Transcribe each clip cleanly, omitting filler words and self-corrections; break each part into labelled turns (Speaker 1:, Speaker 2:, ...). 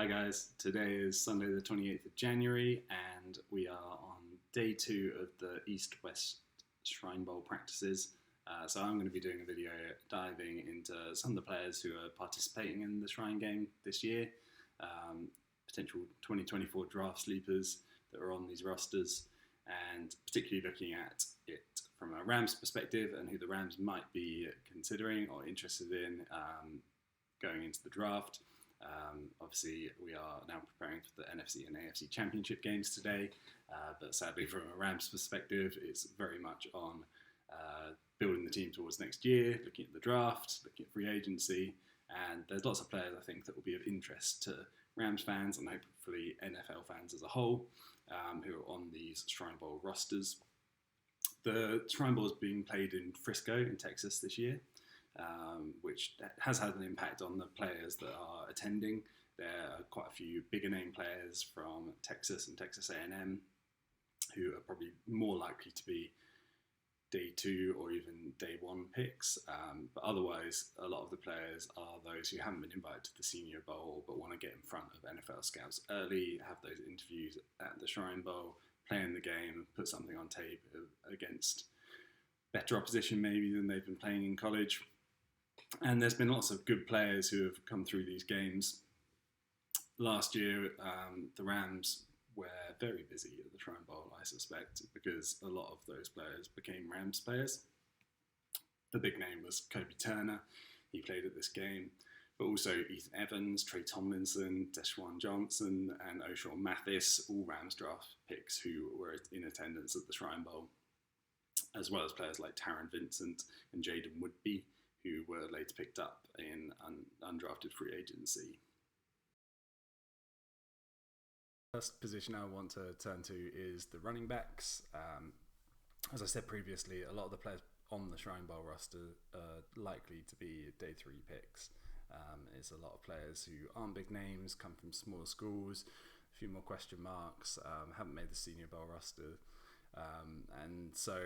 Speaker 1: Hi guys, today is Sunday the 28th of January and we are on day 2 of the East-West Shrine Bowl practices. So I'm going to be doing a video diving into some of the players who are participating in the Shrine game this year, potential 2024 draft sleepers that are on these rosters, and particularly looking at it from a Rams perspective and who the Rams might be considering or interested in going into the draft. Obviously, we are now preparing for the NFC and AFC Championship games today, but sadly, from a Rams perspective, it's very much on building the team towards next year, looking at the draft, looking at free agency, and there's lots of players I think that will be of interest to Rams fans and hopefully NFL fans as a whole who are on these Shrine Bowl rosters. The Shrine Bowl is being played in Frisco in Texas this year. Which has had an impact on the players that are attending. There are quite a few bigger name players from Texas and Texas A&M who are probably more likely to be day 2 or even day 1 picks. But otherwise, a lot of the players are those who haven't been invited to the Senior Bowl but want to get in front of NFL scouts early, have those interviews at the Shrine Bowl, play in the game, put something on tape against better opposition maybe than they've been playing in college. And there's been lots of good players who have come through these games. Last year, the Rams were very busy at the Shrine Bowl, I suspect, because a lot of those players became Rams players. The big name was Kobe Turner. He played at this game. But also Ethan Evans, Trey Tomlinson, Deshaun Johnson, and O'Shawn Mathis, all Rams draft picks who were in attendance at the Shrine Bowl, as well as players like Taron Vincent and Jaden Woodby, who were later picked up in undrafted free agency. First position I want to turn to is the running backs. As I said previously, a lot of the players on the Shrine Bowl roster are likely to be day 3 picks. It's a lot of players who aren't big names, come from smaller schools, a few more question marks, haven't made the Senior Bowl roster. And so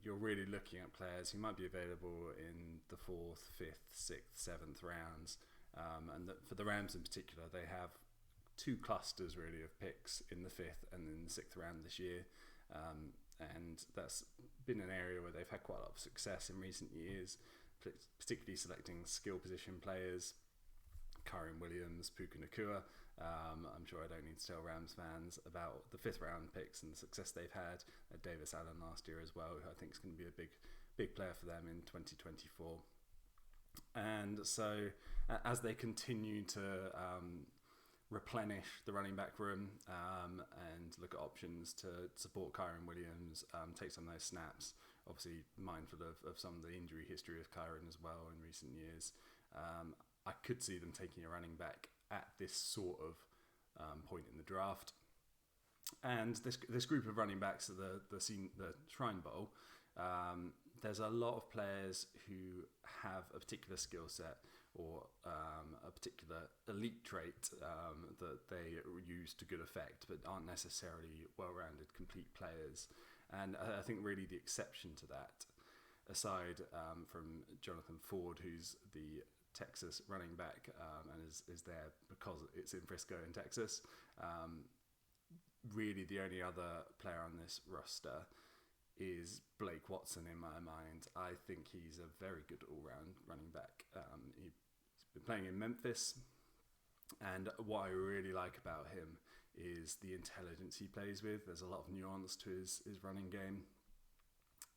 Speaker 1: you're really looking at players who might be available in the 4th, 5th, 6th, 7th rounds. And for the Rams in particular, they have 2 clusters really of picks in the 5th and in the 6th round this year. And that's been an area where they've had quite a lot of success in recent years, particularly selecting skill position players. Kyren Williams, Puka Nacua. I'm sure I don't need to tell Rams fans about the 5th round picks and the success they've had. Davis Allen last year as well, who I think is going to be a big player for them in 2024. And so as they continue to replenish the running back room and look at options to support Kyren Williams, take some of those snaps, obviously mindful of some of the injury history of Kyren as well in recent years, I could see them taking a running back at this sort of point in the draft. And this group of running backs at the Shrine Bowl, there's a lot of players who have a particular skill set or a particular elite trait that they use to good effect, but aren't necessarily well-rounded, complete players. And I think really the exception to that, aside from Jonathan Ford, who's the Texas running back and is there because it's in Frisco in Texas. Really the only other player on this roster is Blake Watson in my mind. I think he's a very good all-round running back. He's been playing in Memphis, and what I really like about him is the intelligence he plays with. There's a lot of nuance to his running game.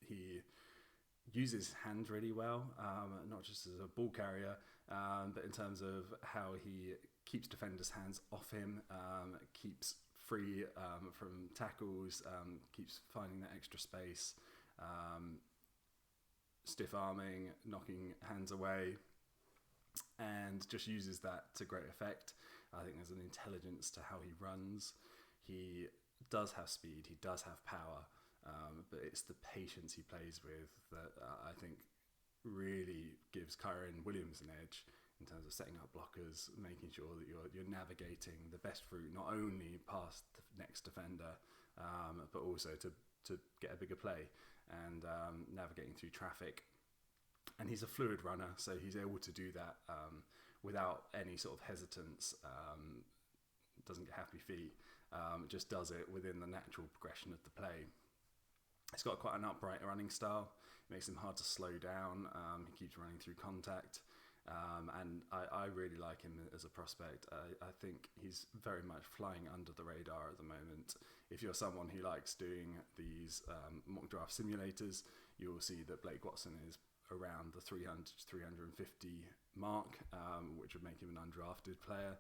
Speaker 1: He uses his hands really well, not just as a ball carrier, but in terms of how he keeps defenders' hands off him, keeps free from tackles, keeps finding that extra space, stiff arming, knocking hands away, and just uses that to great effect. I think there's an intelligence to how he runs. He does have speed, he does have power, but it's the patience he plays with that I think really gives Kyren Williams an edge in terms of setting up blockers, making sure that you're navigating the best route, not only past the next defender, but also to get a bigger play and navigating through traffic. And he's a fluid runner, so he's able to do that without any sort of hesitance, doesn't get happy feet, just does it within the natural progression of the play. He's got quite an upright running style. It makes him hard to slow down. He keeps running through contact. And I really like him as a prospect. I think he's very much flying under the radar at the moment. If you're someone who likes doing these mock draft simulators, you will see that Blake Watson is around the 300 to 350 mark, which would make him an undrafted player.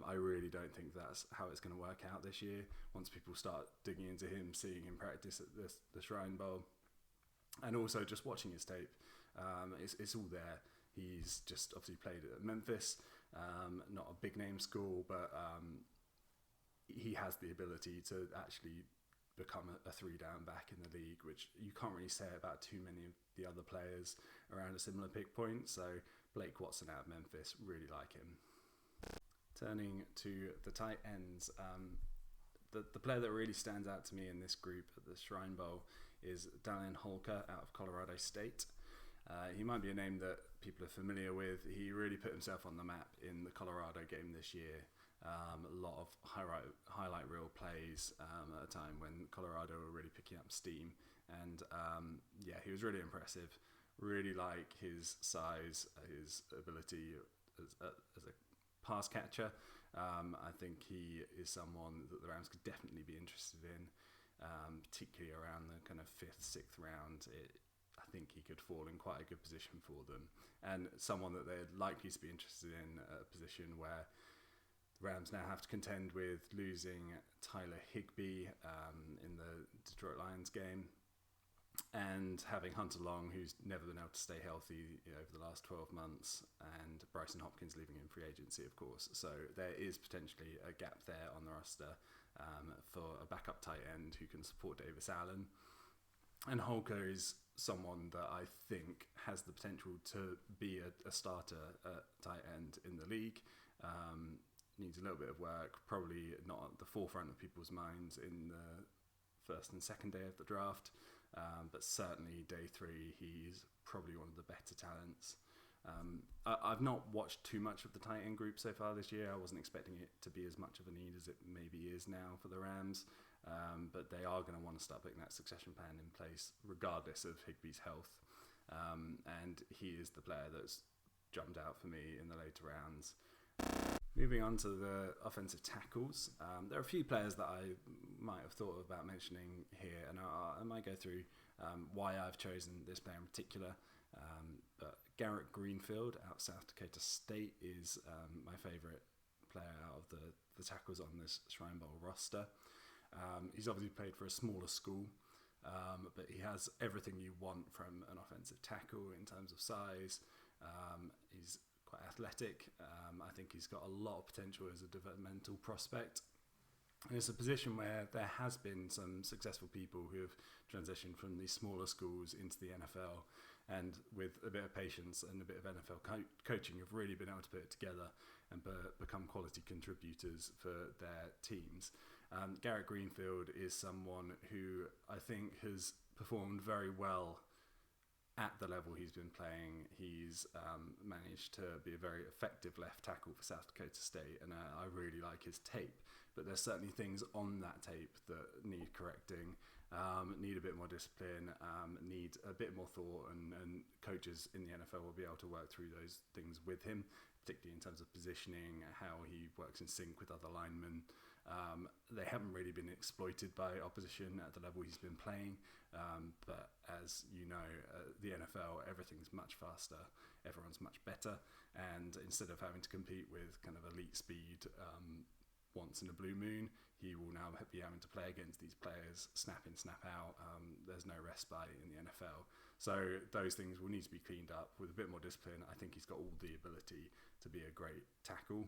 Speaker 1: I really don't think that's how it's going to work out this year. Once people start digging into him, seeing him practice at the Shrine Bowl, and also just watching his tape, it's all there. He's just obviously played at Memphis, not a big name school, but he has the ability to actually become a 3-down back in the league, which you can't really say about too many of the other players around a similar pick point. So Blake Watson out of Memphis, really like him. Turning to the tight ends, the player that really stands out to me in this group at the Shrine Bowl is Dallin Holker out of Colorado State. He might be a name that people are familiar with. He really put himself on the map in the Colorado game this year. A lot of highlight reel plays at a time when Colorado were really picking up steam. And he was really impressive. Really like his size, his ability as a pass catcher. I think he is someone that the Rams could definitely be interested in, particularly around the kind of 5th, 6th round. I think he could fall in quite a good position for them, and someone that they're likely to be interested in a position where the Rams now have to contend with losing Tyler Higbee in the Detroit Lions game, and having Hunter Long, who's never been able to stay healthy over the last 12 months, and Bryson Hopkins leaving in free agency, of course. So there is potentially a gap there on the roster for a backup tight end who can support Davis Allen. And Holker is someone that I think has the potential to be a starter at tight end in the league. Needs a little bit of work, probably not at the forefront of people's minds in the first and second day of the draft, but certainly day 3, he's probably one of the better talents. I've not watched too much of the tight end group so far this year. I wasn't expecting it to be as much of a need as it maybe is now for the Rams. But they are going to want to start putting that succession plan in place regardless of Higbee's health. And he is the player that's jumped out for me in the later rounds. Moving on to the offensive tackles, there are a few players that I might have thought about mentioning here, and I might go through why I've chosen this player in particular. But Garrett Greenfield out of South Dakota State is my favourite player out of the tackles on this Shrine Bowl roster. He's obviously played for a smaller school, but he has everything you want from an offensive tackle in terms of size. He's quite athletic. I think he's got a lot of potential as a developmental prospect. And it's a position where there has been some successful people who have transitioned from these smaller schools into the NFL, and with a bit of patience and a bit of NFL coaching have really been able to put it together and become quality contributors for their teams. Garrett Greenfield is someone who I think has performed very well at the level he's been playing. He's managed to be a very effective left tackle for South Dakota State, and I really like his tape. But there's certainly things on that tape that need correcting, need a bit more discipline, need a bit more thought, and coaches in the NFL will be able to work through those things with him, particularly in terms of positioning, how he works in sync with other linemen. They haven't really been exploited by opposition at the level he's been playing, but as you know, the NFL, everything's much faster, everyone's much better, and instead of having to compete with kind of elite speed once in a blue moon, he will now be having to play against these players snap in, snap out. There's no respite in the NFL. So those things will need to be cleaned up with a bit more discipline. I think he's got all the ability to be a great tackle.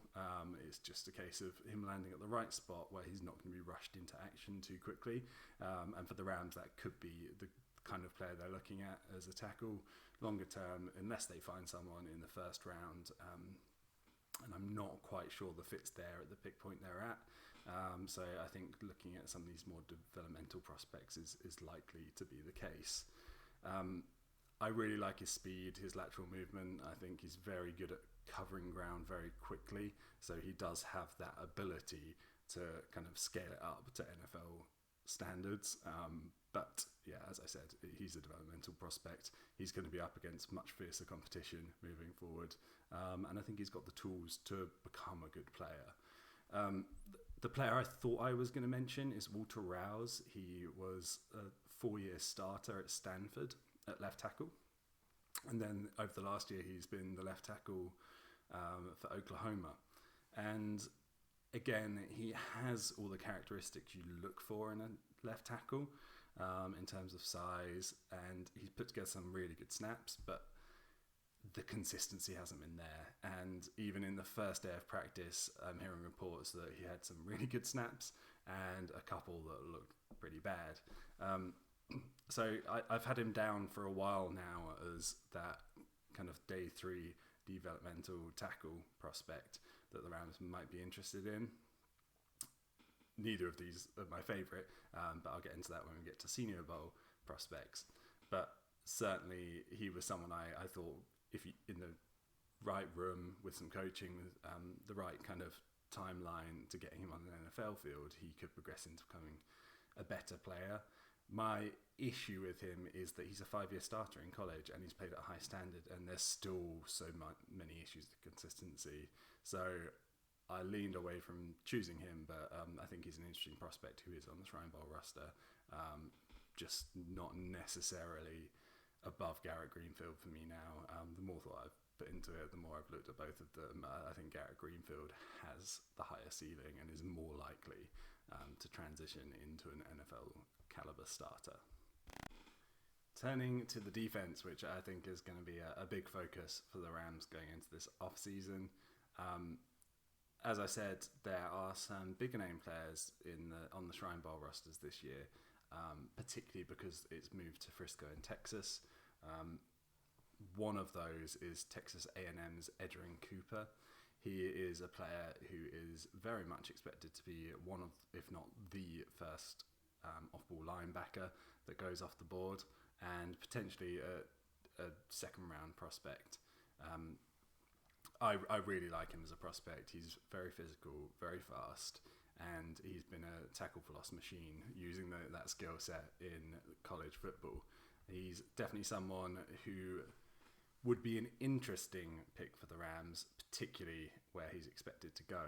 Speaker 1: It's just a case of him landing at the right spot where he's not going to be rushed into action too quickly. And for the Rams, that could be the kind of player they're looking at as a tackle longer term, unless they find someone in the first round. And I'm not quite sure the fit's there at the pick point they're at. So I think looking at some of these more developmental prospects is likely to be the case. I really like his speed, his lateral movement. I think he's very good at covering ground very quickly. So he does have that ability to kind of scale it up to NFL standards. But yeah, as I said, he's a developmental prospect. He's going to be up against much fiercer competition moving forward. And I think he's got the tools to become a good player. The player I thought I was going to mention is Walter Rouse. He was a 4-year starter at Stanford at left tackle. And then over the last year, he's been the left tackle for Oklahoma. And again, he has all the characteristics you look for in a left tackle in terms of size. And he's put together some really good snaps, but the consistency hasn't been there. And even in the first day of practice, I'm hearing reports that he had some really good snaps and a couple that looked pretty bad. So I've had him down for a while now as that kind of day 3 developmental tackle prospect that the Rams might be interested in. Neither of these are my favourite, but I'll get into that when we get to Senior Bowl prospects. But certainly he was someone I thought, if he, in the right room with some coaching, the right kind of timeline to get him on an NFL field, he could progress into becoming a better player. My issue with him is that he's a 5-year starter in college and he's played at a high standard, and there's still so many issues with consistency. So I leaned away from choosing him, but I think he's an interesting prospect who is on the Shrine Bowl roster, just not necessarily above Garrett Greenfield for me now. The more thought I've put into it, the more I've looked at both of them. I think Garrett Greenfield has the higher ceiling and is more likely to transition into an NFL caliber starter. Turning to the defense, which I think is going to be a big focus for the Rams going into this off-season. As I said, there are some bigger name players on the Shrine Bowl rosters this year, particularly because it's moved to Frisco in Texas. One of those is Texas A&M's Edgerrin Cooper. He is a player who is very much expected to be one of, if not the first off-ball linebacker that goes off the board, and potentially a second-round prospect. I really like him as a prospect. He's very physical, very fast, and he's been a tackle for loss machine using that skill set in college football. He's definitely someone who would be an interesting pick for the Rams, particularly where he's expected to go,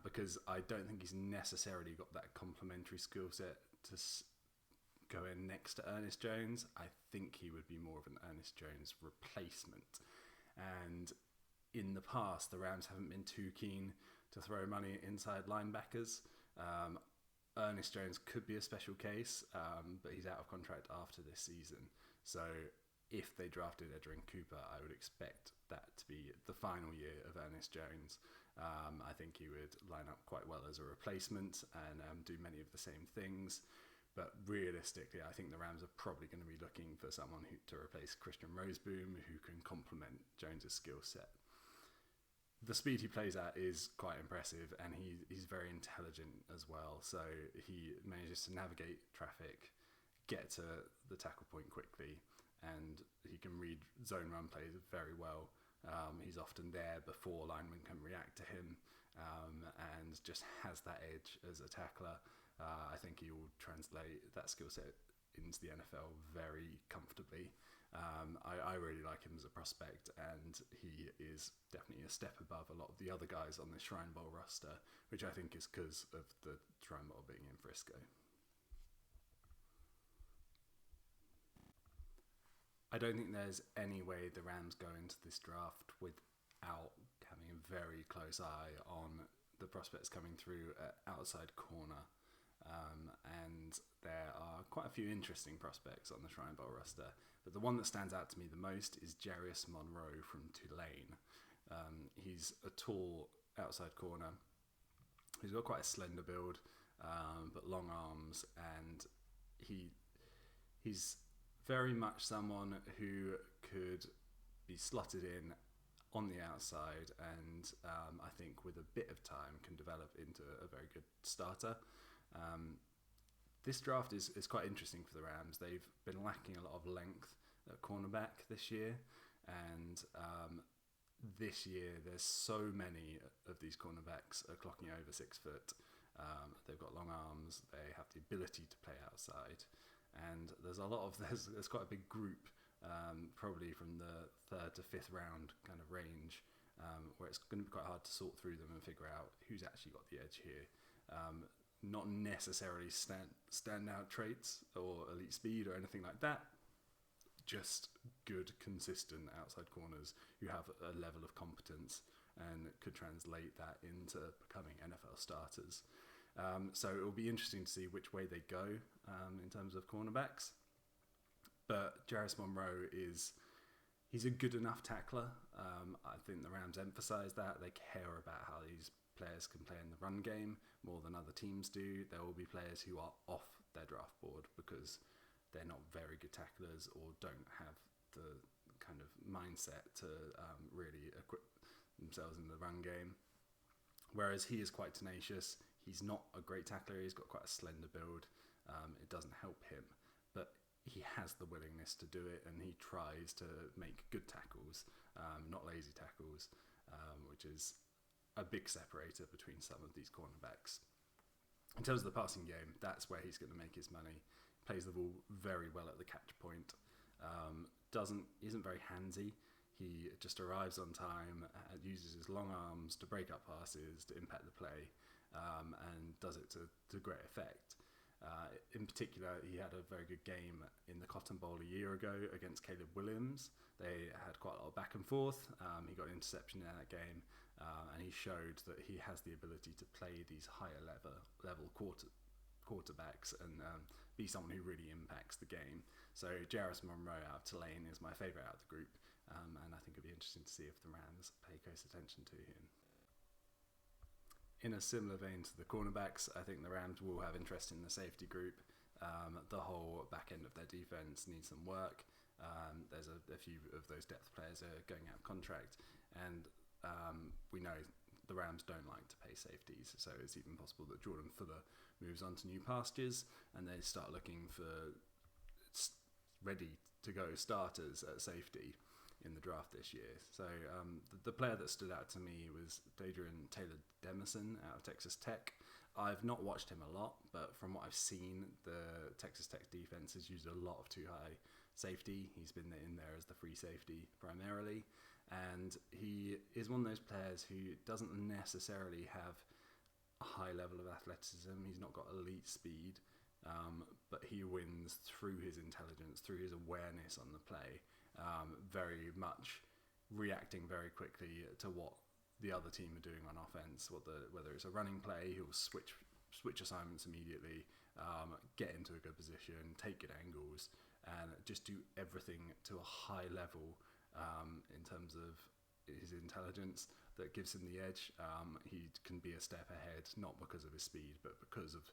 Speaker 1: because I don't think he's necessarily got that complementary skill set to go in next to Ernest Jones. I think he would be more of an Ernest Jones replacement. And in the past, the Rams haven't been too keen to throw money at inside linebackers. Ernest Jones could be a special case, but he's out of contract after this season. So if they drafted Edgerrin Cooper, I would expect that to be the final year of Ernest Jones. I think he would line up quite well as a replacement and do many of the same things. But realistically, I think the Rams are probably going to be looking for someone to replace Christian Roseboom, who can complement Jones's skill set. The speed he plays at is quite impressive, and he's very intelligent as well. So he manages to navigate traffic, get to the tackle point quickly, and he can read zone run plays very well. He's often there before linemen can react to him, and just has that edge as a tackler. I think he will translate that skill set into the NFL very comfortably. I really like him as a prospect, and he is definitely a step above a lot of the other guys on the Shrine Bowl roster, which I think is because of the Shrine Bowl being in Frisco. I don't think there's any way the Rams go into this draft without having a very close eye on the prospects coming through at outside corner. And there are quite a few interesting prospects on the Shrine Bowl roster, but the one that stands out to me the most is Jarius Monroe from Tulane. He's a tall outside corner. He's got quite a slender build, but long arms, and he's very much someone who could be slotted in on the outside, and I think with a bit of time can develop into a very good starter. This draft is quite interesting for the Rams. They've been lacking a lot of length at cornerback this year, and this year there's so many of these cornerbacks are clocking over 6 foot. They've got long arms, they have the ability to play outside, and there's quite a big group, probably from the 3rd to 5th round kind of range, where it's going to be quite hard to sort through them and figure out who's actually got the edge here. Not necessarily standout traits or elite speed or anything like that, just good, consistent outside corners who have a level of competence and could translate that into becoming NFL starters. So it will be interesting to see which way they go in terms of cornerbacks. But Jarvis Monroe he's a good enough tackler. I think the Rams emphasize that. They care about how these players can play in the run game more than other teams do. There will be players who are off their draft board because they're not very good tacklers or don't have the kind of mindset to really equip themselves in the run game. Whereas he is quite tenacious. He's not a great tackler. He's got quite a slender build. It doesn't help him, but he has the willingness to do it, and he tries to make good tackles, not lazy tackles, which is a big separator between some of these cornerbacks. In terms of the passing game, that's where he's going to make his money. Plays the ball very well at the catch point. Isn't very handsy. He just arrives on time, uses his long arms to break up passes, to impact the play, and does it to great effect. In particular, he had a very good game in the Cotton Bowl a year ago against Caleb Williams. They had quite a lot of back and forth. He got an interception in that game, and he showed that he has the ability to play these higher level quarterbacks and be someone who really impacts the game. So Jarvis Monroe out of Tulane is my favourite out of the group, and I think it'll be interesting to see if the Rams pay close attention to him. In a similar vein to the cornerbacks, I think the Rams will have interest in the safety group. The whole back end of their defense needs some work. There's a few of those depth players are going out of contract, and we know the Rams don't like to pay safeties, so it's even possible that Jordan Fuller moves on to new pastures and they start looking for ready to go starters at safety in the draft this year. So the player that stood out to me was Taylor-Demerson out of Texas Tech. I've not watched him a lot, but from what I've seen, the Texas Tech defense has used a lot of too high safety. He's been in there as the free safety primarily, and he is one of those players who doesn't necessarily have a high level of athleticism. He's not got elite speed, but he wins through his intelligence, through his awareness on the play, very much reacting very quickly to what the other team are doing on offense. Whether it's a running play, he'll switch assignments immediately, get into a good position, take good angles, and just do everything to a high level in terms of his intelligence that gives him the edge. He can be a step ahead, not because of his speed, but because of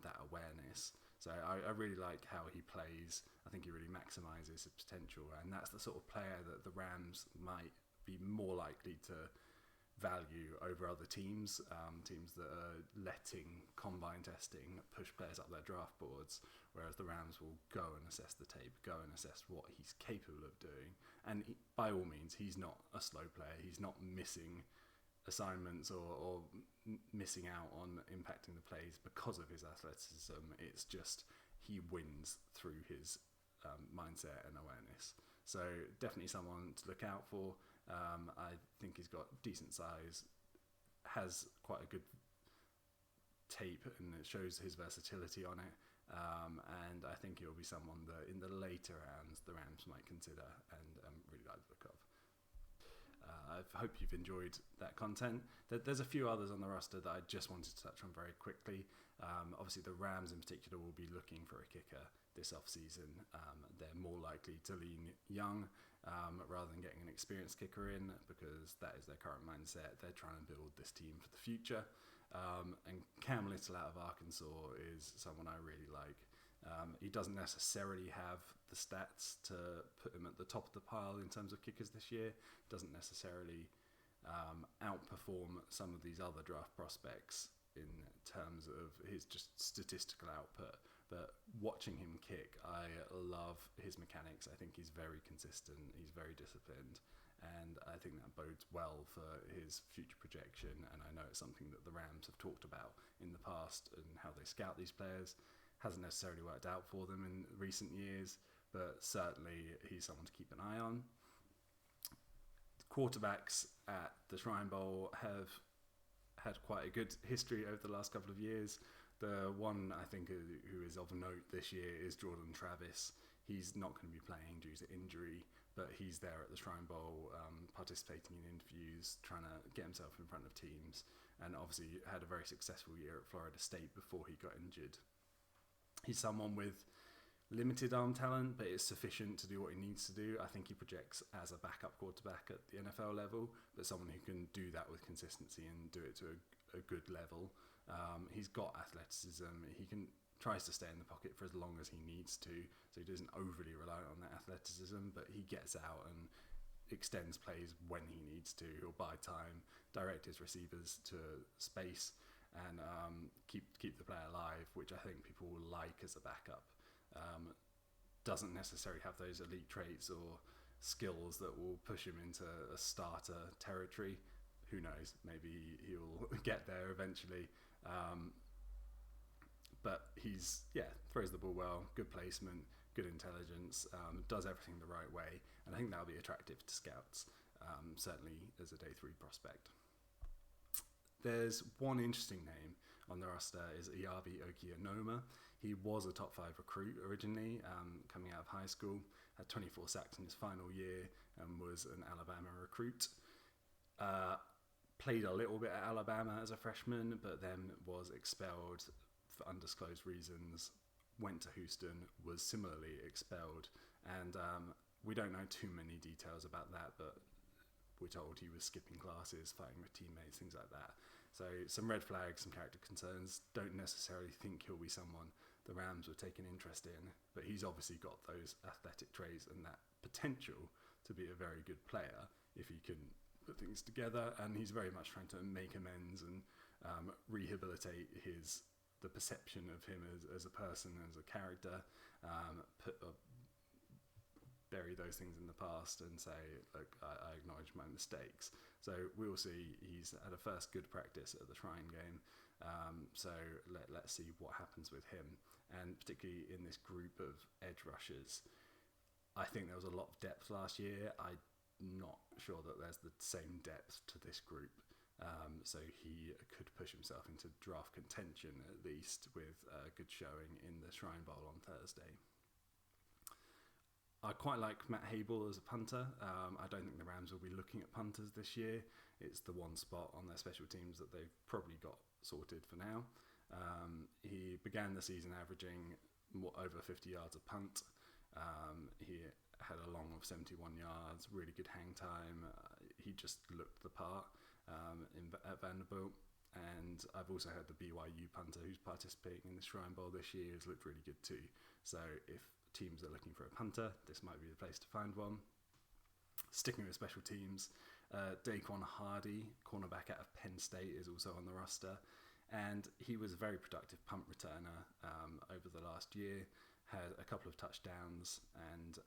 Speaker 1: that awareness. So I really like how he plays. I think he really maximises his potential, and that's the sort of player that the Rams might be more likely to value over other teams, teams that are letting combine testing push players up their draft boards, whereas the Rams will go and assess the tape, go and assess what he's capable of doing. And by all means, he's not a slow player. He's not missing assignments or missing out on impacting the plays because of his athleticism. It's just he wins through his mindset and awareness. So definitely someone to look out for. I think he's got decent size, has quite a good tape, and it shows his versatility on it. And I think he'll be someone that in the later rounds the Rams might consider and really like the look of. I hope you've enjoyed that content. There's a few others on the roster that I just wanted to touch on very quickly. Obviously, the Rams in particular will be looking for a kicker this off-season. They're more likely to lean young rather than getting an experienced kicker in, because that is their current mindset. They're trying to build this team for the future. And Cam Little out of Arkansas is someone I really like. He doesn't necessarily have the stats to put him at the top of the pile in terms of kickers this year. Doesn't necessarily outperform some of these other draft prospects in terms of his just statistical output. But watching him kick, I love his mechanics. I think he's very consistent. He's very disciplined, and I think that bodes well for his future projection. And I know it's something that the Rams have talked about in the past, and how they scout these players. Hasn't necessarily worked out for them in recent years, but certainly he's someone to keep an eye on. Quarterbacks at the Shrine Bowl have had quite a good history over the last couple of years. The one I think who is of note this year is Jordan Travis. He's not going to be playing due to injury, but he's there at the Shrine Bowl, participating in interviews, trying to get himself in front of teams, and obviously had a very successful year at Florida State before he got injured. He's someone with limited arm talent, but is sufficient to do what he needs to do. I think he projects as a backup quarterback at the NFL level, but someone who can do that with consistency and do it to a good level. He's got athleticism. He tries to stay in the pocket for as long as he needs to, so he doesn't overly rely on that athleticism, but he gets out and extends plays when he needs to. He'll buy time, direct his receivers to space, and keep the player alive, which I think people will like as a backup. Doesn't necessarily have those elite traits or skills that will push him into a starter territory. Who knows? Maybe he'll get there eventually. But he's, throws the ball well, good placement, good intelligence, does everything the right way, and I think that'll be attractive to scouts, certainly as a day 3 prospect. There's one interesting name on the roster, is Iyabi Okianoma. He was a top 5 recruit originally, coming out of high school, had 24 sacks in his final year, and was an Alabama recruit. Played a little bit at Alabama as a freshman, but then was expelled for undisclosed reasons, went to Houston, was similarly expelled, and we don't know too many details about that, but we're told he was skipping classes, fighting with teammates, things like that. So some red flags, some character concerns. Don't necessarily think he'll be someone the Rams would take an interest in, but he's obviously got those athletic traits and that potential to be a very good player if he can put things together, and he's very much trying to make amends and rehabilitate the perception of him as a person, as a character, bury those things in the past and say, look, I acknowledge my mistakes. So we'll see. He's had a first good practice at the Shrine game, so let's see what happens with him, and particularly in this group of edge rushers. I think there was a lot of depth last year. I'm not sure that there's the same depth to this group, so he could push himself into draft contention at least with a good showing in the Shrine Bowl on Thursday. I quite like Matt Habel as a punter. I don't think the Rams will be looking at punters this year. It's the one spot on their special teams that they've probably got sorted for now. He began the season averaging over 50 yards a punt. He had a long of 71 yards, really good hang time. He just looked the part at Vanderbilt. And I've also heard the BYU punter who's participating in the Shrine Bowl this year has looked really good too. So if teams are looking for a punter, this might be the place to find one. Sticking with special teams, Daquan Hardy, cornerback out of Penn State, is also on the roster, and he was a very productive punt returner over the last year, had a couple of touchdowns, and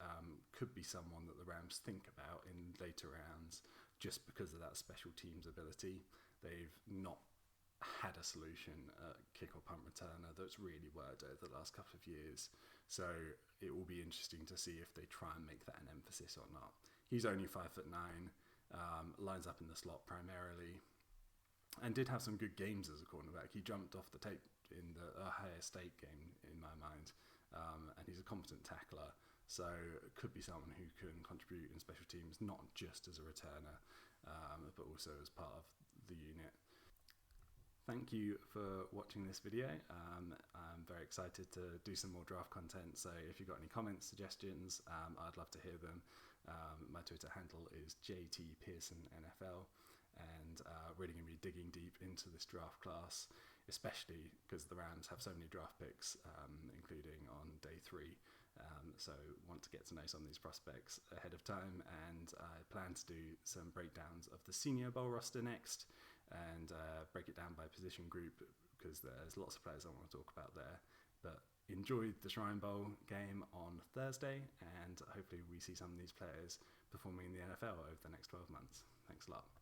Speaker 1: could be someone that the Rams think about in later rounds just because of that special teams ability. They've not had a solution at kick or punt returner that's really worked over the last couple of years, so it will be interesting to see if they try and make that an emphasis or not. He's only 5'9", lines up in the slot primarily, and did have some good games as a cornerback. He jumped off the tape in the Ohio State game, in my mind, and he's a competent tackler, so it could be someone who can contribute in special teams, not just as a returner, but also as part of the unit. Thank you for watching this video. I'm very excited to do some more draft content, so if you've got any comments, suggestions, I'd love to hear them. My Twitter handle is JTPearsonNFL, and really going to be digging deep into this draft class, especially because the Rams have so many draft picks, including on day 3. So want to get to know some of these prospects ahead of time, and I plan to do some breakdowns of the Senior Bowl roster next, and break it down by position group, because there's lots of players I want to talk about there. But enjoy the Shrine Bowl game on Thursday, and hopefully we see some of these players performing in the NFL over the next 12 months. Thanks a lot.